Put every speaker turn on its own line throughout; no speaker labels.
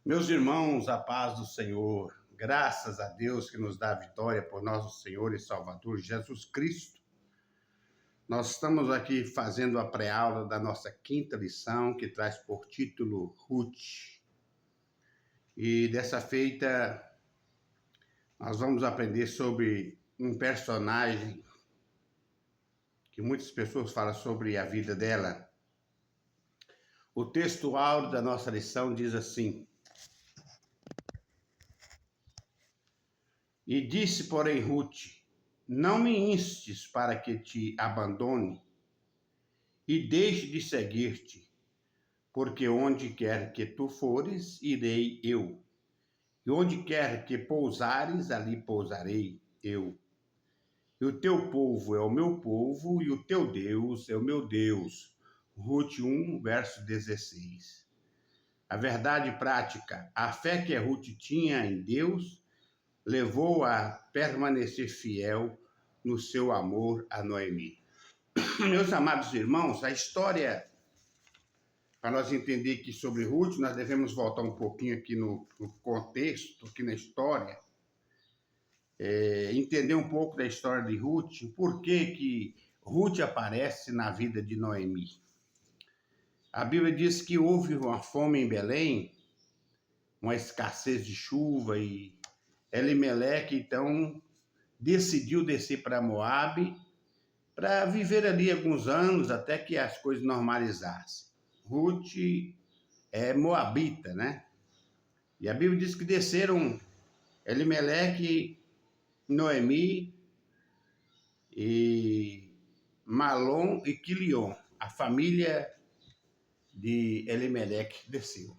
Meus irmãos, a paz do Senhor, graças a Deus que nos dá a vitória por nosso Senhor e Salvador Jesus Cristo. Nós estamos aqui fazendo a pré-aula da nossa quinta lição, que traz por título Ruth. E dessa feita, nós vamos aprender sobre um personagem que muitas pessoas falam sobre a vida dela. O texto áureo da nossa lição diz assim: E disse, porém, Ruth: Não me instes para que te abandone e deixe de seguir-te, porque onde quer que tu fores, irei eu, e onde quer que pousares, ali pousarei eu. E o teu povo é o meu povo, e o teu Deus é o meu Deus. Ruth 1, verso 16. A verdade prática, a fé que Ruth tinha em Deus, levou a permanecer fiel no seu amor a Noemi. Meus amados irmãos, a história, para nós entender que sobre Ruth, nós devemos voltar um pouquinho aqui no contexto, aqui na história, entender um pouco da história de Ruth, por que Ruth aparece na vida de Noemi. A Bíblia diz que houve uma fome em Belém, uma escassez de chuva, e Elimeleque, então, decidiu descer para Moabe para viver ali alguns anos até que as coisas normalizassem. Ruth é moabita, né? E a Bíblia diz que desceram Elimeleque, Noemi e Malom e Quilion. A família de Elimeleque desceu.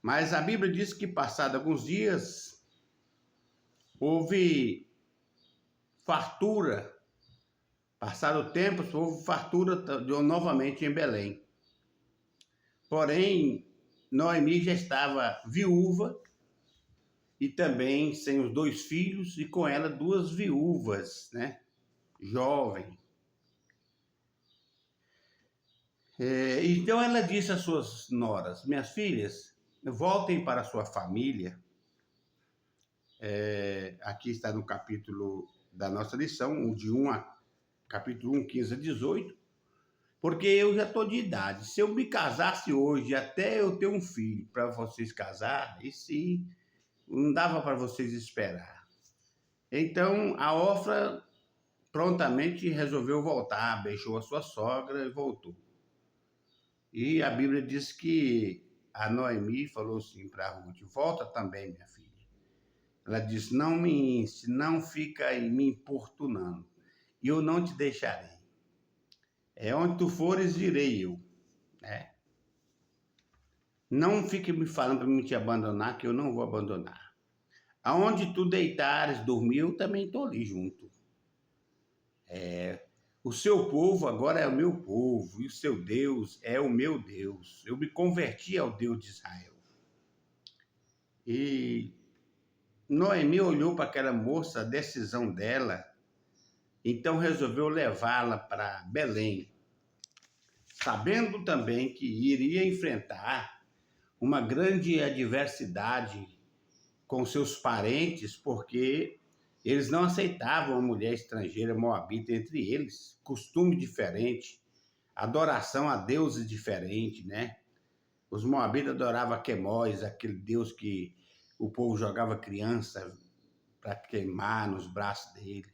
Mas a Bíblia diz que, passados alguns dias, houve fartura. Passado o tempo, houve fartura novamente em Belém. Porém, Noemi já estava viúva e também sem os 2 filhos, e com ela 2 viúvas, né? Jovem. Então ela disse às suas noras: Minhas filhas, voltem para a sua família. Aqui está no capítulo da nossa lição, capítulo 1, 15 a 18. Porque eu já estou de idade. Se eu me casasse hoje, até eu ter um filho para vocês casar, e se não dava para vocês esperar. Então a Orfa prontamente resolveu voltar, beijou a sua sogra e voltou. E a Bíblia diz que a Noemi falou assim para Ruth: Volta também, minha filha. Ela disse: Não me inste, não fica aí me importunando, e eu não te deixarei. Onde tu fores, irei eu. Não fique me falando para me te abandonar, que eu não vou abandonar. Aonde tu deitares, dormir, eu também estou ali junto. O seu povo agora é o meu povo, e o seu Deus é o meu Deus. Eu me converti ao Deus de Israel. E Noemi olhou para aquela moça, a decisão dela, então resolveu levá-la para Belém, sabendo também que iria enfrentar uma grande adversidade com seus parentes, porque eles não aceitavam a mulher estrangeira moabita entre eles, costume diferente, adoração a deuses diferentes, né? Os moabitas adoravam Quemós, aquele deus que o povo jogava criança para queimar nos braços dele.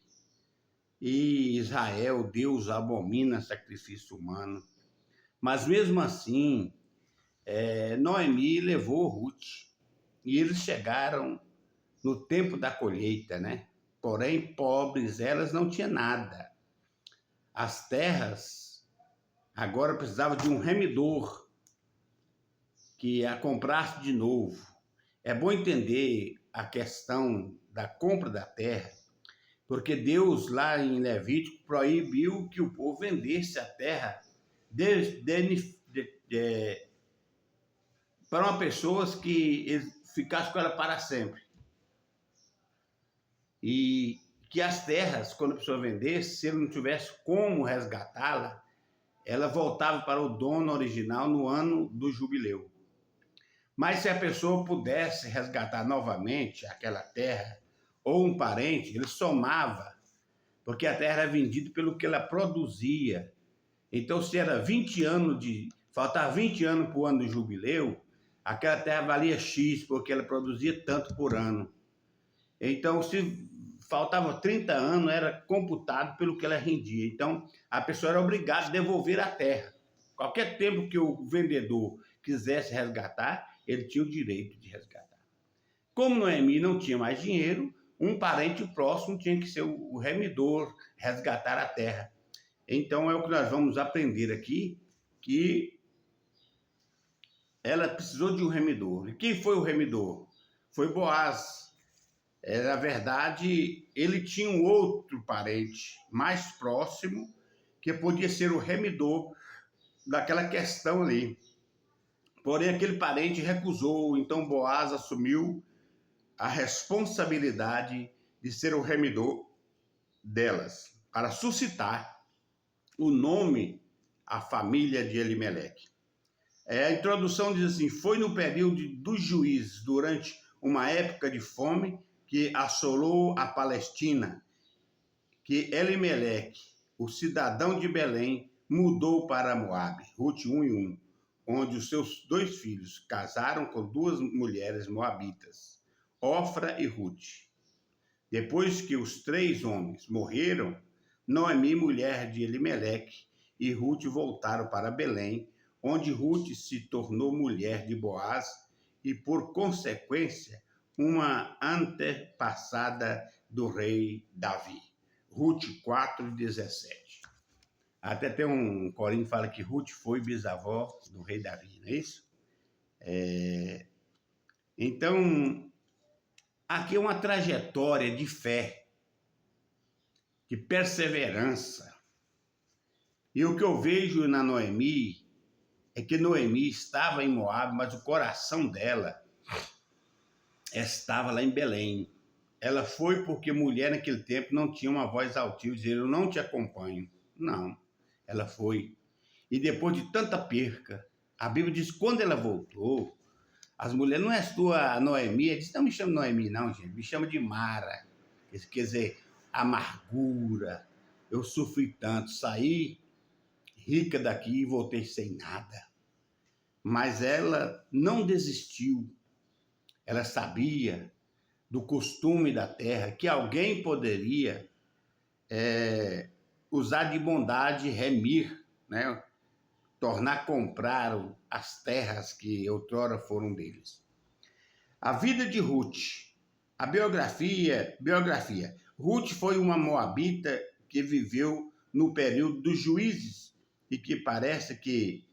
E Israel, Deus abomina sacrifício humano. Mas mesmo assim, Noemi levou Ruth, e eles chegaram no tempo da colheita, né? Porém, pobres, elas não tinham nada. As terras agora precisavam de um remidor que a comprasse de novo. É bom entender a questão da compra da terra, porque Deus, lá em Levítico, proibiu que o povo vendesse a terra para uma pessoa que ficasse com ela para sempre. E que as terras, quando a pessoa vendesse, se ele não tivesse como resgatá-la, ela voltava para o dono original no ano do jubileu. Mas se a pessoa pudesse resgatar novamente aquela terra ou um parente, ele somava, porque a terra era vendida pelo que ela produzia. Então, se era 20 anos faltava 20 anos para o ano do jubileu, aquela terra valia X, porque ela produzia tanto por ano. Então, se faltava 30 anos, era computado pelo que ela rendia. Então, a pessoa era obrigada a devolver a terra. Qualquer tempo que o vendedor quisesse resgatar, ele tinha o direito de resgatar. Como Noemi não tinha mais dinheiro, um parente próximo tinha que ser o remidor, resgatar a terra. Então, é o que nós vamos aprender aqui, que ela precisou de um remidor. E quem foi o remidor? Foi Boaz. Na verdade, ele tinha um outro parente mais próximo que podia ser o remidor daquela questão ali. Porém, aquele parente recusou, então Boaz assumiu a responsabilidade de ser o remidor delas, para suscitar o nome à família de Elimeleque. A introdução diz assim: foi no período dos juízes, durante uma época de fome que assolou a Palestina, que Elimeleque, o cidadão de Belém, mudou para Moabe, Rute 1:1, onde os seus 2 filhos casaram com 2 mulheres moabitas, Ofra e Rute. Depois que os 3 homens morreram, Noemi, mulher de Elimeleque, e Rute voltaram para Belém, onde Rute se tornou mulher de Boaz e, por consequência, uma antepassada do rei Davi. Rute 4:17. Até tem um corinho que fala que Rute foi bisavó do rei Davi, não é isso? Então, aqui é uma trajetória de fé, de perseverança. E o que eu vejo na Noemi é que Noemi estava em Moabe, mas o coração dela estava lá em Belém. Ela foi porque mulher naquele tempo não tinha uma voz altiva, dizer eu não te acompanho. Não, ela foi. E depois de tanta perca, a Bíblia diz que quando ela voltou, as mulheres, não é tua Noemi, ela disse, não me chama Noemi não, gente, me chama de Mara. Quer dizer, amargura, eu sofri tanto, saí rica daqui e voltei sem nada. Mas ela não desistiu, ela sabia do costume da terra, que alguém poderia usar de bondade, remir, né? Tornar comprar as terras que outrora foram deles. A vida de Ruth, a biografia. Ruth foi uma moabita que viveu no período dos juízes e que parece que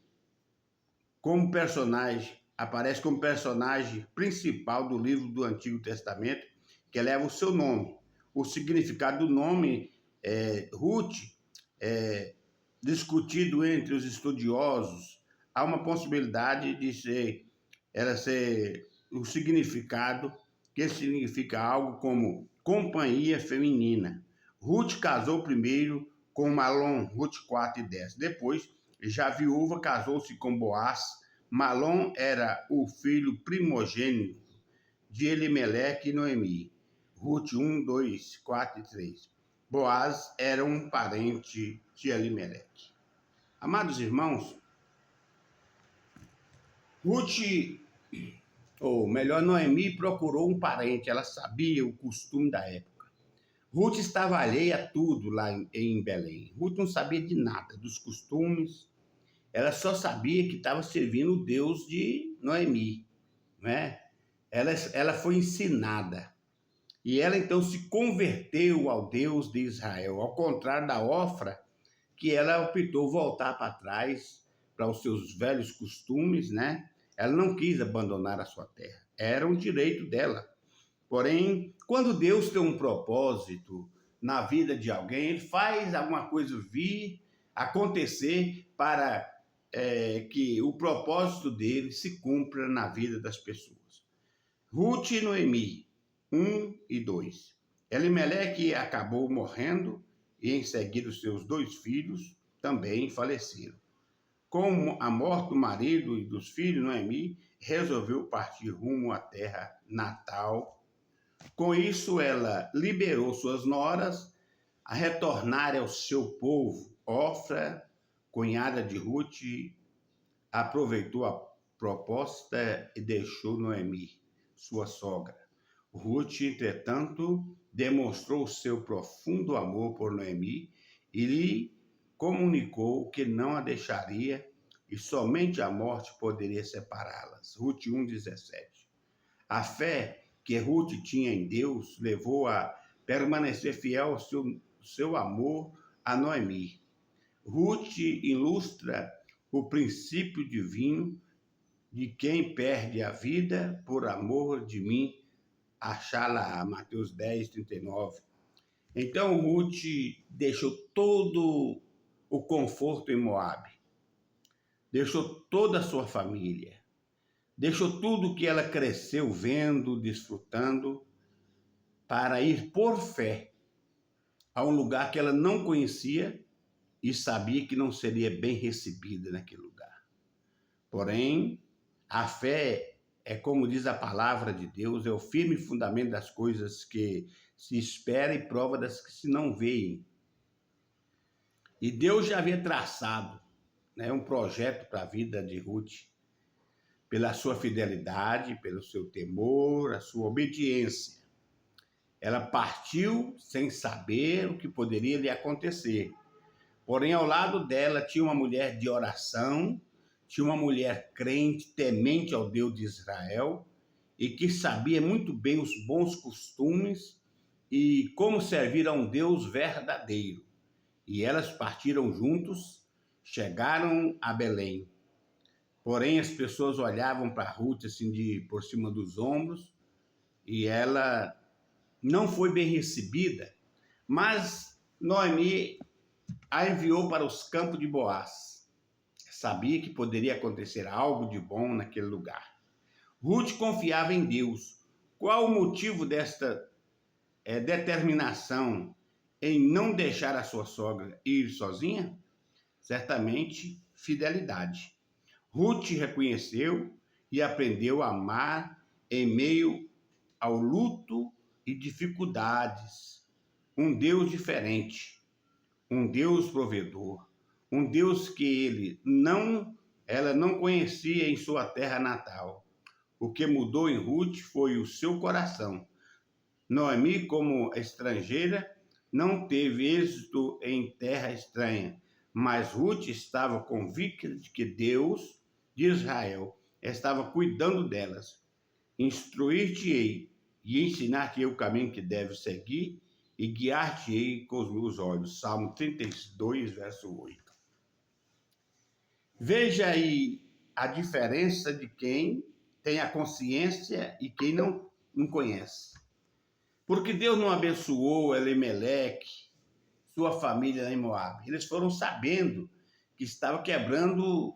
aparece como personagem principal do livro do Antigo Testamento, que leva o seu nome. O significado do nome Ruth é discutido entre os estudiosos. Há uma possibilidade de ela ser o significado que significa algo como companhia feminina. Ruth casou primeiro com Malom, Ruth 4:10. Depois, já viúva, casou-se com Boaz. Malom era o filho primogênito de Elimeleque e Noemi. Ruth 1, 2, 4 e 3. Boaz era um parente de Elimeleque. Amados irmãos, Ruth, ou melhor, Noemi procurou um parente, ela sabia o costume da época. Ruth estava alheia a tudo lá em Belém. Ruth não sabia de nada, dos costumes. Ela só sabia que estava servindo o Deus de Noemi, né? Ela foi ensinada. E ela então se converteu ao Deus de Israel, ao contrário da Ofra, que ela optou voltar para trás, para os seus velhos costumes, né? Ela não quis abandonar a sua terra, era um direito dela. Porém, quando Deus tem um propósito na vida de alguém, ele faz alguma coisa vir acontecer para que o propósito dele se cumpra na vida das pessoas. Ruth e Noemi, 1 e 2. Elimeleque acabou morrendo e em seguida os seus 2 filhos também faleceram. Com a morte do marido e dos filhos, Noemi resolveu partir rumo à terra natal. Com isso, ela liberou suas noras a retornarem ao seu povo. Ofra, cunhada de Ruth, aproveitou a proposta e deixou Noemi, sua sogra. Ruth, entretanto, demonstrou seu profundo amor por Noemi e lhe comunicou que não a deixaria e somente a morte poderia separá-las. Ruth 1,17. A fé que Ruth tinha em Deus levou a permanecer fiel ao seu amor a Noemi. Ruth ilustra o princípio divino de quem perde a vida por amor de mim, achá-la, Mateus 10:39. Então Ruth deixou todo o conforto em Moabe, deixou toda a sua família, deixou tudo que ela cresceu vendo, desfrutando, para ir por fé a um lugar que ela não conhecia e sabia que não seria bem recebida naquele lugar. Porém, a fé é, como diz a palavra de Deus, é o firme fundamento das coisas que se espera e prova das que se não veem. E Deus já havia traçado, né, um projeto para a vida de Ruth, pela sua fidelidade, pelo seu temor, a sua obediência. Ela partiu sem saber o que poderia lhe acontecer. Porém, ao lado dela tinha uma mulher de oração, tinha uma mulher crente, temente ao Deus de Israel, e que sabia muito bem os bons costumes e como servir a um Deus verdadeiro. E elas partiram juntos, chegaram a Belém. Porém, as pessoas olhavam para Ruth assim por cima dos ombros, e ela não foi bem recebida, mas Noemi a enviou para os campos de Boaz. Sabia que poderia acontecer algo de bom naquele lugar. Ruth confiava em Deus. Qual o motivo desta determinação em não deixar a sua sogra ir sozinha? Certamente, fidelidade. Ruth reconheceu e aprendeu a amar em meio ao luto e dificuldades. Um Deus diferente, um Deus provedor, um Deus que ela não conhecia em sua terra natal. O que mudou em Ruth foi o seu coração. Noemi, como estrangeira, não teve êxito em terra estranha, mas Ruth estava convicta de que Deus de Israel estava cuidando delas. Instruir-te-ei e ensinar-te-ei o caminho que deves seguir e guiar-te-ei com os meus olhos. Salmo 32, verso 8. Veja aí a diferença de quem tem a consciência e quem não conhece. Porque Deus não abençoou Elimeleque, sua família em Moabe. Eles foram sabendo que estava quebrando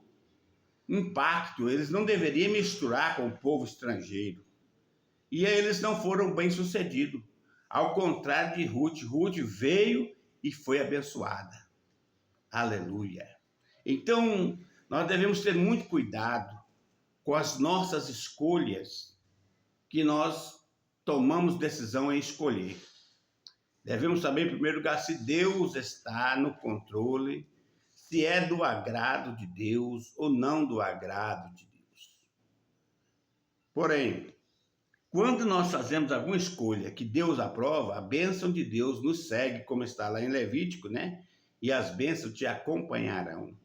um pacto. Eles não deveriam misturar com o povo estrangeiro. E aí eles não foram bem-sucedidos. Ao contrário de Ruth, Ruth veio e foi abençoada. Aleluia. Então, nós devemos ter muito cuidado com as nossas escolhas que nós tomamos decisão em escolher. Devemos saber, em primeiro lugar, se Deus está no controle, se é do agrado de Deus ou não do agrado de Deus. Porém, quando nós fazemos alguma escolha que Deus aprova, a bênção de Deus nos segue, como está lá em Levítico, né? E as bênçãos te acompanharão.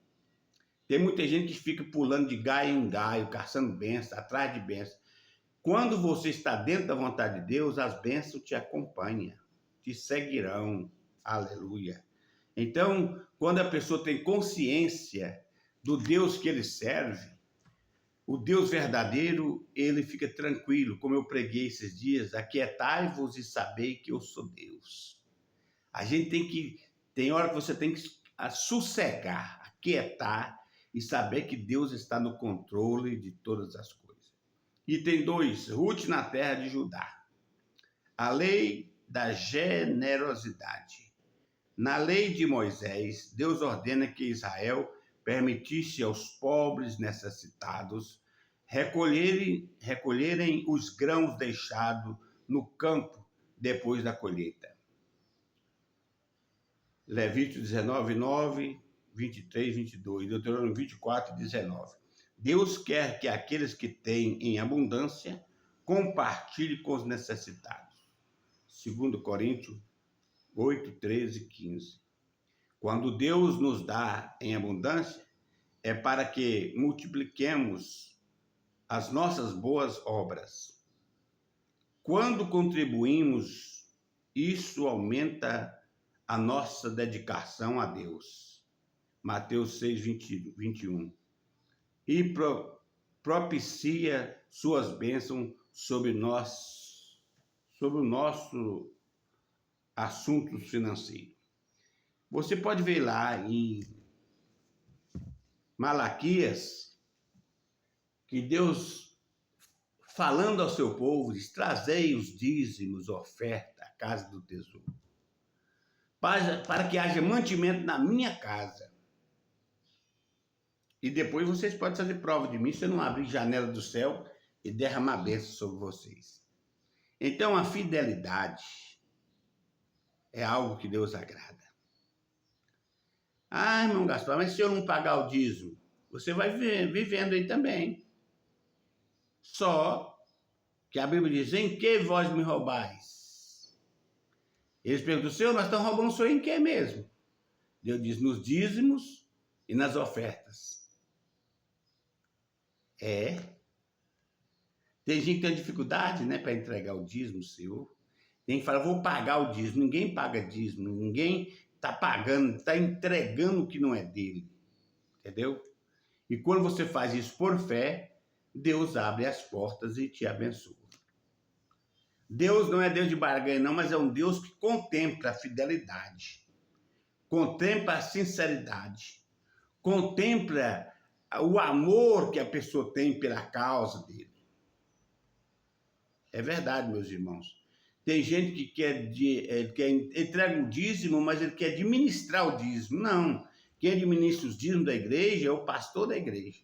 Tem muita gente que fica pulando de galho em galho, caçando bênção, atrás de bênção. Quando você está dentro da vontade de Deus, as bênçãos te acompanham, te seguirão. Aleluia. Então, quando a pessoa tem consciência do Deus que ele serve, o Deus verdadeiro, ele fica tranquilo, como eu preguei esses dias, aquietai-vos e sabei que eu sou Deus. A gente tem hora que você tem que sossegar, aquietar e saber que Deus está no controle de todas as coisas. Item 2, Ruth na terra de Judá. A lei da generosidade. Na lei de Moisés, Deus ordena que Israel permitisse aos pobres necessitados recolherem os grãos deixados no campo depois da colheita. Levítico 19, 9, 23, 22, Deuteronômio 24, 19. Deus quer que aqueles que têm em abundância compartilhem com os necessitados. 2 Coríntios 8, 13, 15. Quando Deus nos dá em abundância, é para que multipliquemos as nossas boas obras. Quando contribuímos, isso aumenta a nossa dedicação a Deus. Mateus 6, 21. E propicia suas bênçãos sobre nós, sobre o nosso assuntos financeiros. Você pode ver lá em Malaquias que Deus, falando ao seu povo, diz: trazei os dízimos, oferta à casa do tesouro, para que haja mantimento na minha casa. E depois vocês podem fazer prova de mim se eu não abrir janela do céu e derramar bênção sobre vocês. Então a fidelidade é algo que Deus agrada. Ah, irmão Gaspar, mas se eu não pagar o dízimo, você vai vivendo aí também. Só que a Bíblia diz: em que vós me roubais? Eles perguntam: Senhor, nós estamos roubando o Senhor em que mesmo? Deus diz: nos dízimos e nas ofertas. Tem gente que tem dificuldade, né, para entregar o dízimo, Senhor. Tem que falar: vou pagar o dízimo. Ninguém paga dízimo, ninguém está pagando, está entregando o que não é dele. Entendeu? E quando você faz isso por fé, Deus abre as portas e te abençoa. Deus não é Deus de barganha, não, mas é um Deus que contempla a fidelidade, contempla a sinceridade, contempla o amor que a pessoa tem pela causa dele. É verdade, meus irmãos. Tem gente que quer entrega o dízimo, mas ele quer administrar o dízimo. Não. Quem administra os dízimos da igreja é o pastor da igreja.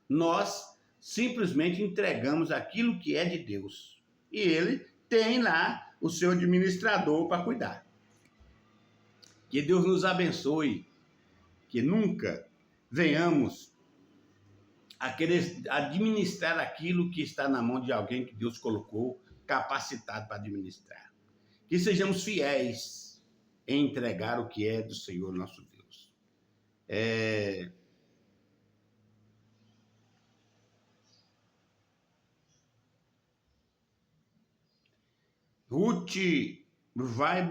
Nós simplesmente entregamos aquilo que é de Deus. E ele tem lá o seu administrador para cuidar. Que Deus nos abençoe. Que nunca venhamos a querer administrar aquilo que está na mão de alguém que Deus colocou capacitado para administrar. Que sejamos fiéis em entregar o que é do Senhor nosso Deus. Ruth vai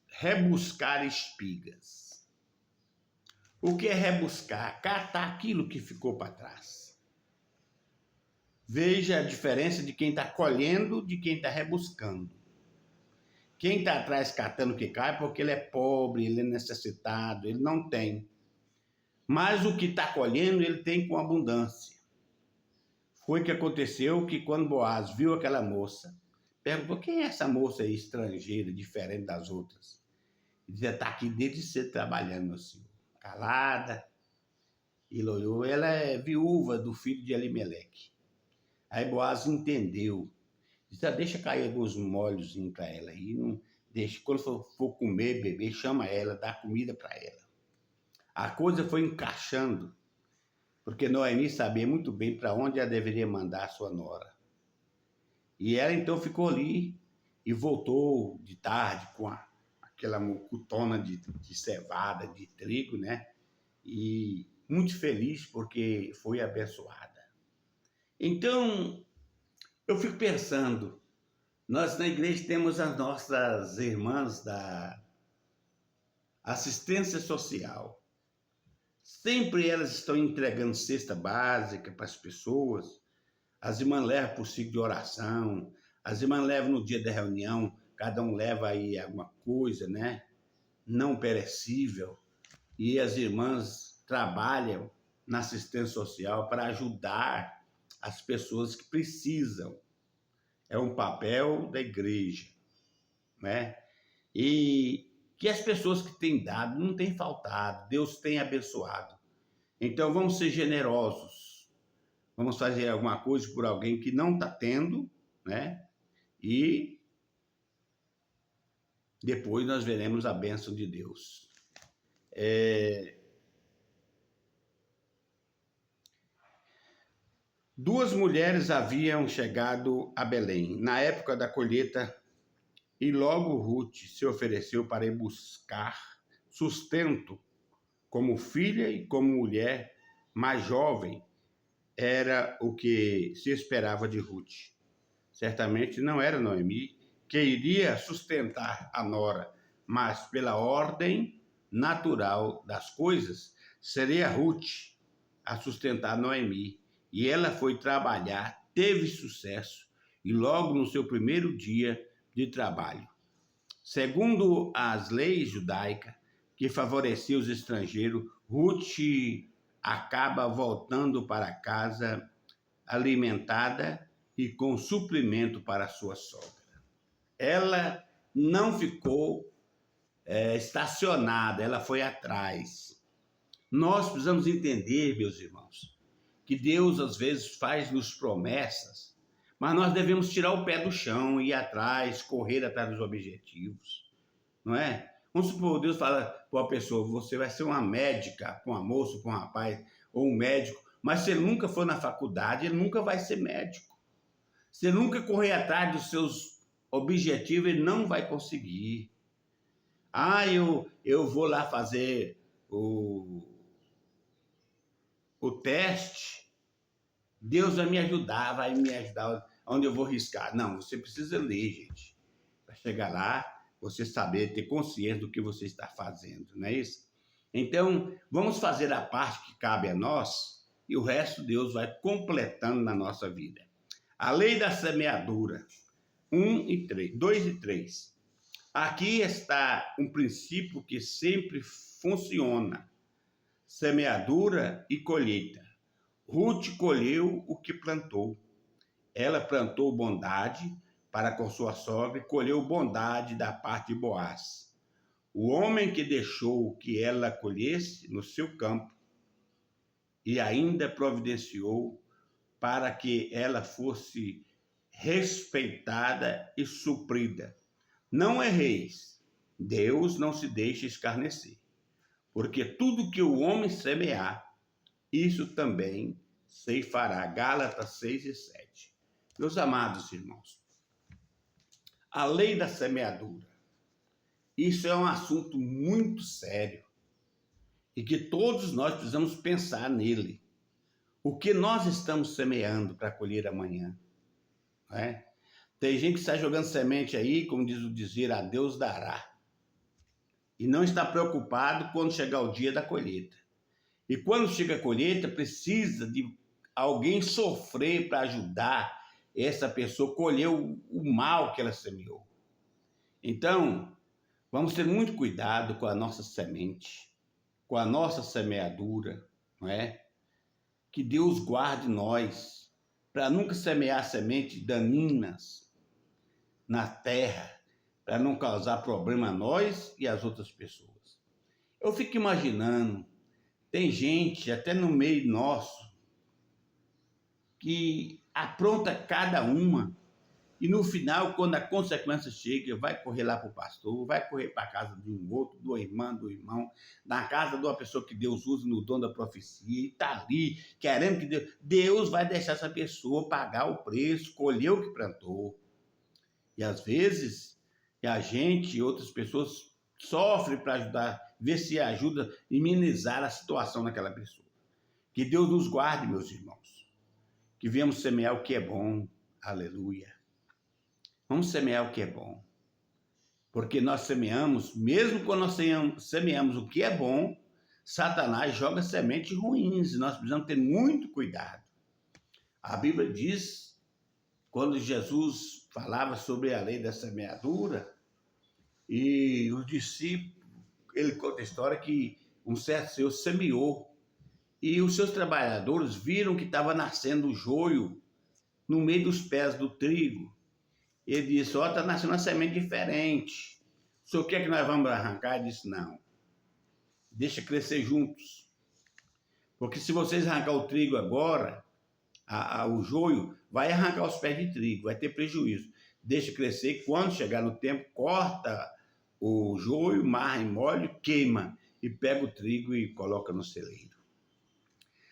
rebuscar espigas. O que é rebuscar? Catar aquilo que ficou para trás. Veja a diferença de quem está colhendo de quem está rebuscando. Quem está atrás catando o que cai porque ele é pobre, ele é necessitado, ele não tem. Mas o que está colhendo, ele tem com abundância. Foi que aconteceu que quando Boaz viu aquela moça, perguntou: quem é essa moça aí, estrangeira, diferente das outras? Ele dizia: está aqui desde cedo trabalhando, meu senhor. Calada. Ele olhou: ela é viúva do filho de Elimeleque. Aí Boaz entendeu. Disse: deixa cair alguns molhos para ela aí. Não deixa. Quando for comer, beber, chama ela, dá comida para ela. A coisa foi encaixando, porque Noemi sabia muito bem para onde ela deveria mandar a sua nora. E ela então ficou ali e voltou de tarde com aquela mucutona de cevada, de trigo, né? E muito feliz porque foi abençoada. Então, eu fico pensando, nós na igreja temos as nossas irmãs da assistência social. Sempre elas estão entregando cesta básica para as pessoas. As irmãs levam para o ciclo de oração, as irmãs levam no dia da reunião, cada um leva aí alguma coisa, né? Não perecível. E as irmãs trabalham na assistência social para ajudar as pessoas que precisam. É um papel da igreja, né? E que as pessoas que têm dado não têm faltado, Deus tem abençoado. Então vamos ser generosos. Vamos fazer alguma coisa por alguém que não está tendo, né? E depois nós veremos a bênção de Deus. Duas mulheres haviam chegado a Belém na época da colheita e logo Ruth se ofereceu para ir buscar sustento como filha e como mulher mais jovem. Era o que se esperava de Ruth. Certamente não era Noemi que iria sustentar a nora, mas pela ordem natural das coisas, seria Ruth a sustentar Noemi. E ela foi trabalhar, teve sucesso, e logo no seu primeiro dia de trabalho. Segundo as leis judaicas, que favoreciam os estrangeiros, Ruth acaba voltando para casa alimentada e com suprimento para sua sogra. Ela não ficou estacionada, ela foi atrás. Nós precisamos entender, meus irmãos, que Deus às vezes faz-nos promessas, mas nós devemos tirar o pé do chão, ir atrás, correr atrás dos objetivos, não é? Vamos supor, Deus fala para uma pessoa, você vai ser uma médica, para uma moça, para um rapaz, ou um médico, mas se ele nunca for na faculdade, ele nunca vai ser médico. Se ele nunca correr atrás dos seus objetivos, ele não vai conseguir. Eu vou lá fazer o teste, Deus vai me ajudar onde eu vou riscar. Não, você precisa ler, gente. Para chegar lá, você saber, ter consciência do que você está fazendo, não é isso? Então, vamos fazer a parte que cabe a nós e o resto Deus vai completando na nossa vida. A lei da semeadura, 2 e 3. Aqui está um princípio que sempre funciona. Semeadura e colheita. Ruth colheu o que plantou. Ela plantou bondade para com sua sogra e colheu bondade da parte de Boaz. O homem que deixou que ela colhesse no seu campo e ainda providenciou para que ela fosse respeitada e suprida. Não erreis, Deus não se deixa escarnecer, porque tudo que o homem semear, isso também ceifará. Gálatas 6 e 7. Meus amados irmãos, a lei da semeadura, isso é um assunto muito sério e que todos nós precisamos pensar nele. O que nós estamos semeando para colher amanhã? Não é? Tem gente que está jogando semente aí, como diz o dizer, a Deus dará. E não está preocupado quando chegar o dia da colheita. E quando chega a colheita, precisa de alguém sofrer para ajudar essa pessoa a colher o mal que ela semeou. Então, vamos ter muito cuidado com a nossa semente, com a nossa semeadura, não é? Que Deus guarde nós, para nunca semear sementes daninhas na terra, para não causar problema a nós e às outras pessoas. Eu fico imaginando, tem gente, até no meio nosso, que apronta cada uma, e no final, quando a consequência chega, vai correr lá para o pastor, vai correr para a casa de um outro, do irmão, na casa de uma pessoa que Deus usa no dom da profecia, e está ali, querendo que Deus vai deixar essa pessoa pagar o preço, colher o que plantou. E às vezes, a gente e outras pessoas sofrem para ajudar, ver se ajuda a minimizar a situação daquela pessoa. Que Deus nos guarde, meus irmãos. Que venhamos semear o que é bom. Aleluia. Vamos semear o que é bom. Porque nós semeamos, mesmo quando nós semeamos o que é bom, Satanás joga sementes ruins. E nós precisamos ter muito cuidado. A Bíblia diz, quando Jesus falava sobre a lei da semeadura, e os discípulos, ele conta a história que um certo senhor semeou, e os seus trabalhadores viram que estava nascendo o joio no meio dos pés do trigo. Ele disse, está nascendo uma semente diferente. O senhor quer que nós vamos arrancar? Ele disse, não. Deixa crescer juntos. Porque se vocês arrancar o trigo agora, o joio, vai arrancar os pés de trigo, vai ter prejuízo. Deixa crescer, quando chegar no tempo, corta o joio, marra em molho, queima e pega o trigo e coloca no celeiro.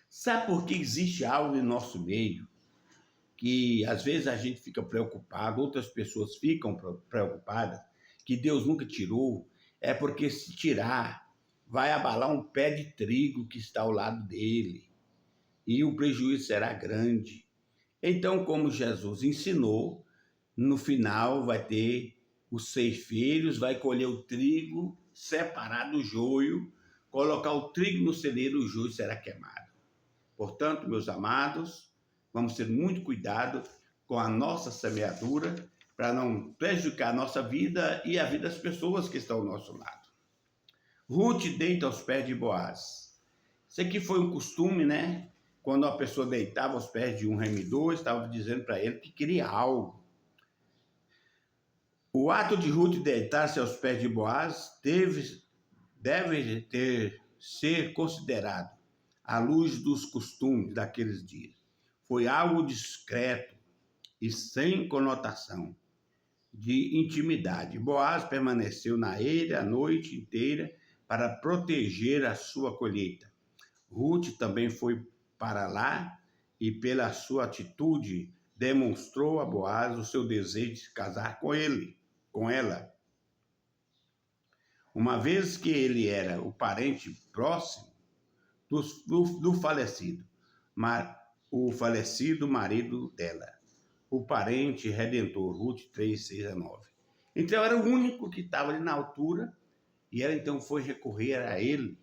Sabe por que existe algo em nosso meio que às vezes a gente fica preocupado, outras pessoas ficam preocupadas, que Deus nunca tirou? É porque se tirar, vai abalar um pé de trigo que está ao lado dele e o prejuízo será grande. Então, como Jesus ensinou, no final vai ter os ceifeiros, vai colher o trigo, separar do joio, colocar o trigo no celeiro, o joio será queimado. Portanto, meus amados, vamos ter muito cuidado com a nossa semeadura para não prejudicar a nossa vida e a vida das pessoas que estão ao nosso lado. Ruth deita aos pés de Boaz. Isso aqui foi um costume, né? Quando a pessoa deitava aos pés de um remidor, estava dizendo para ele que queria algo. O ato de Ruth deitar-se aos pés de Boaz deve ser considerado à luz dos costumes daqueles dias. Foi algo discreto e sem conotação de intimidade. Boaz permaneceu na eira a noite inteira para proteger a sua colheita. Ruth também foi para lá e, pela sua atitude, demonstrou a Boaz o seu desejo de se casar com ela. Uma vez que ele era o parente próximo do falecido, o falecido marido dela, o parente redentor, Ruth 3, 6 a 9. Então era o único que estava ali na altura, e ela então foi recorrer a ele,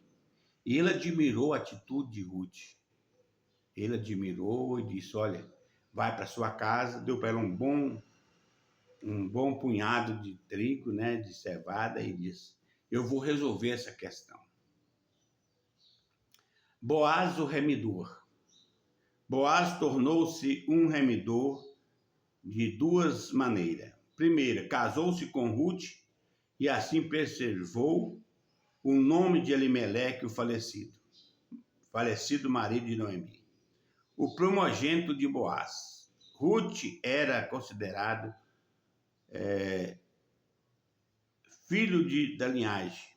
e ele admirou a atitude de Ruth. Ele admirou e disse, olha, vai para sua casa, deu para ela um bom punhado de trigo, né, de cevada, e disse, eu vou resolver essa questão. Boaz, o remidor. Boaz tornou-se um remidor de duas maneiras. Primeira, casou-se com Ruth e assim preservou o nome de Elimeleque, o falecido marido de Noemi. O primogênito de Boaz. Ruth era considerado filho da linhagem,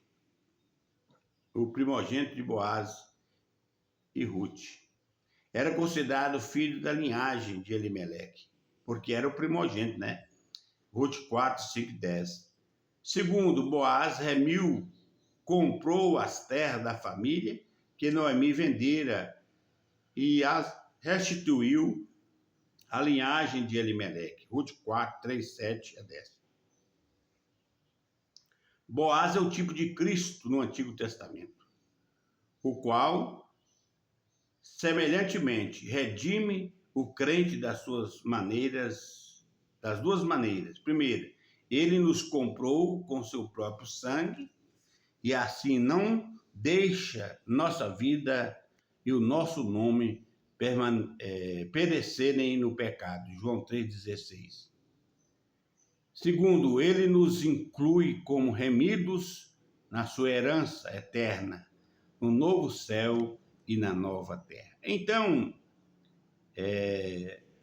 o primogênito de Boaz e Ruth. Era considerado filho da linhagem de Elimeleque, porque era o primogênito, né? Ruth 4, 5 e 10. Segundo, Boaz comprou as terras da família que Noemi vendera e as restituiu à linhagem de Elimeleque. Ruth 4, 3, 7 a 10. Boaz é o tipo de Cristo no Antigo Testamento, o qual, semelhantemente, redime o crente das duas maneiras. Primeiro, ele nos comprou com seu próprio sangue e assim não deixa nossa vida e o nosso nome perecerem no pecado. João 3,16. Segundo, ele nos inclui como remidos na sua herança eterna, no novo céu e na nova terra. Então,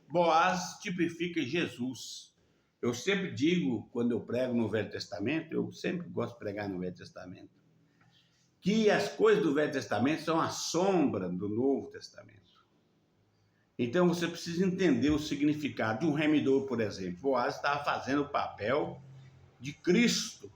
Boaz tipifica Jesus. Eu sempre digo, quando eu prego no Velho Testamento, eu sempre gosto de pregar no Velho Testamento, que as coisas do Velho Testamento são a sombra do Novo Testamento. Então você precisa entender o significado de um remidor, por exemplo. Boaz estava fazendo o papel de Cristo.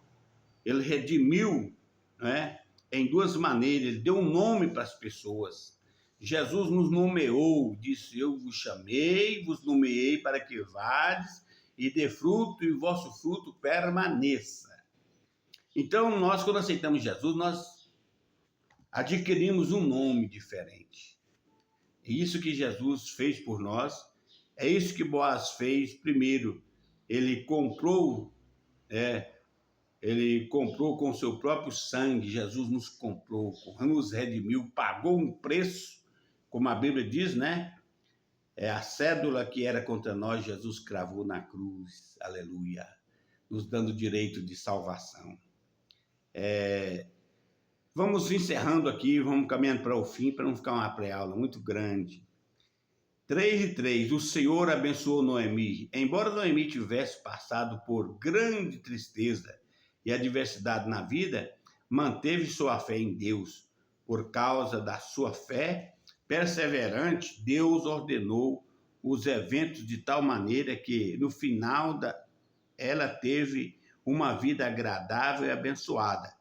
Ele redimiu, né, em duas maneiras. Ele deu um nome para as pessoas. Jesus nos nomeou, disse, eu vos chamei, vos nomeei para que vades e dê fruto e o vosso fruto permaneça. Então nós, quando aceitamos Jesus, nós adquirimos um nome diferente. É isso que Jesus fez por nós, é isso que Boaz fez. Primeiro, ele comprou com seu próprio sangue. Jesus nos comprou, nos redimiu, pagou um preço, como a Bíblia diz, né? A cédula que era contra nós, Jesus cravou na cruz, aleluia, nos dando direito de salvação. Vamos encerrando aqui, vamos caminhando para o fim, para não ficar uma pré-aula muito grande. 3:3, o Senhor abençoou Noemi. Embora Noemi tivesse passado por grande tristeza e adversidade na vida, manteve sua fé em Deus. Por causa da sua fé perseverante, Deus ordenou os eventos de tal maneira que, no final, ela teve uma vida agradável e abençoada.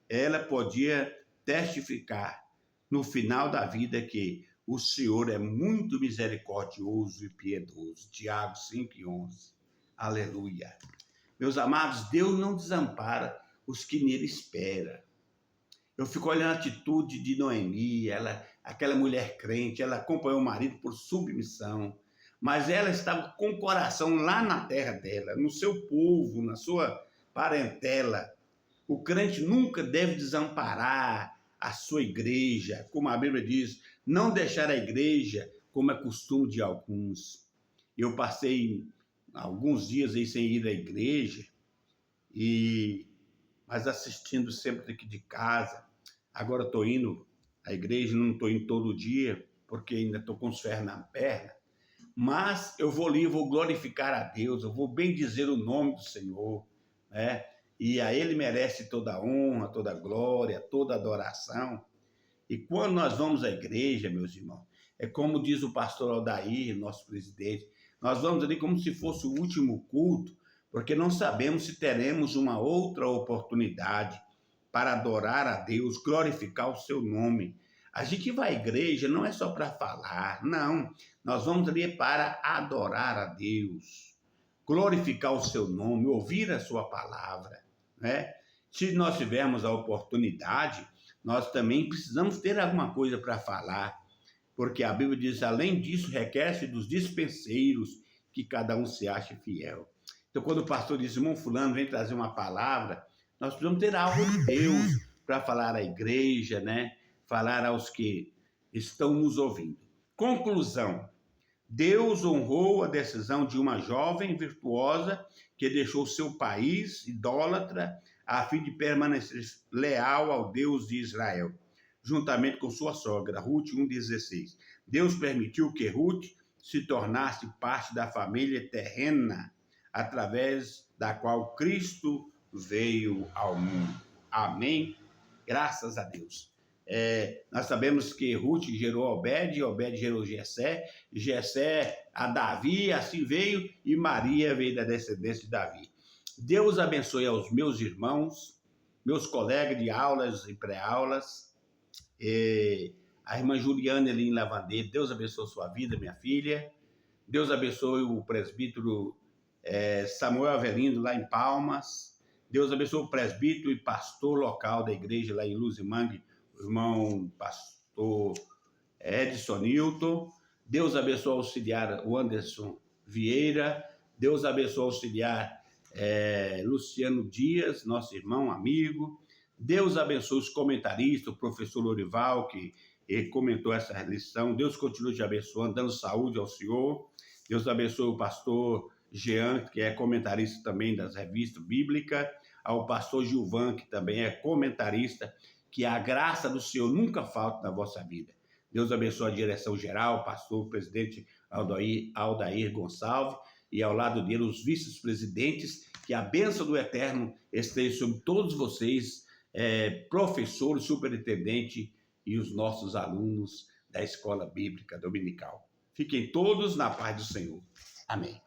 Ela podia testificar no final da vida que o Senhor é muito misericordioso e piedoso. Tiago 5:11. Aleluia. Meus amados, Deus não desampara os que nele esperam. Eu fico olhando a atitude de Noemi, aquela mulher crente, ela acompanhou o marido por submissão, mas ela estava com o coração lá na terra dela, no seu povo, na sua parentela. O crente nunca deve desamparar a sua igreja, como a Bíblia diz, não deixar a igreja como é costume de alguns. Eu passei alguns dias aí sem ir à igreja, mas assistindo sempre aqui de casa. Agora estou indo à igreja, não estou indo todo dia, porque ainda estou com os ferros na perna, mas eu vou ali, vou glorificar a Deus, eu vou bendizer o nome do Senhor, né? E a Ele merece toda a honra, toda a glória, toda a adoração. E quando nós vamos à igreja, meus irmãos, é como diz o pastor Aldair, nosso presidente, nós vamos ali como se fosse o último culto, porque não sabemos se teremos uma outra oportunidade para adorar a Deus, glorificar o seu nome. A gente vai à igreja não é só para falar, não. Nós vamos ali para adorar a Deus, glorificar o seu nome, ouvir a sua palavra, né? Se nós tivermos a oportunidade, nós também precisamos ter alguma coisa para falar, porque a Bíblia diz, além disso, requer-se dos dispenseiros que cada um se ache fiel. Então, quando o pastor diz, irmão fulano, vem trazer uma palavra, nós precisamos ter algo de Deus para falar à igreja, né? Falar aos que estão nos ouvindo. Conclusão. Deus honrou a decisão de uma jovem virtuosa que deixou seu país idólatra a fim de permanecer leal ao Deus de Israel, juntamente com sua sogra, Ruth 1:16. Deus permitiu que Ruth se tornasse parte da família terrena, através da qual Cristo veio ao mundo. Amém? Graças a Deus. Nós sabemos que Ruth gerou Obed, Obed gerou Jessé, Jessé a Davi, assim veio, e Maria veio da descendência de Davi. Deus abençoe aos meus irmãos, meus colegas de aulas e pré-aulas, a irmã Juliana ali em Lavandeira, Deus abençoe sua vida, minha filha. Deus abençoe o presbítero Samuel Avelino lá em Palmas. Deus abençoe o presbítero e pastor local da igreja lá em Luzimangue, o irmão pastor Edson Nilton. Deus abençoe o auxiliar o Anderson Vieira. Deus abençoe o auxiliar Luciano Dias, nosso irmão, amigo. Deus abençoe os comentaristas, o professor Lorival, que comentou essa lição. Deus continue te abençoando, dando saúde ao senhor. Deus abençoe o pastor Jean, que é comentarista também das revistas bíblicas, ao pastor Gilvan, que também é comentarista, que a graça do Senhor nunca falte na vossa vida. Deus abençoe a direção geral, o pastor, o presidente Aldair Gonçalves, e ao lado dele os vice-presidentes, que a bênção do Eterno esteja sobre todos vocês, professores, superintendente e os nossos alunos da Escola Bíblica Dominical. Fiquem todos na paz do Senhor. Amém.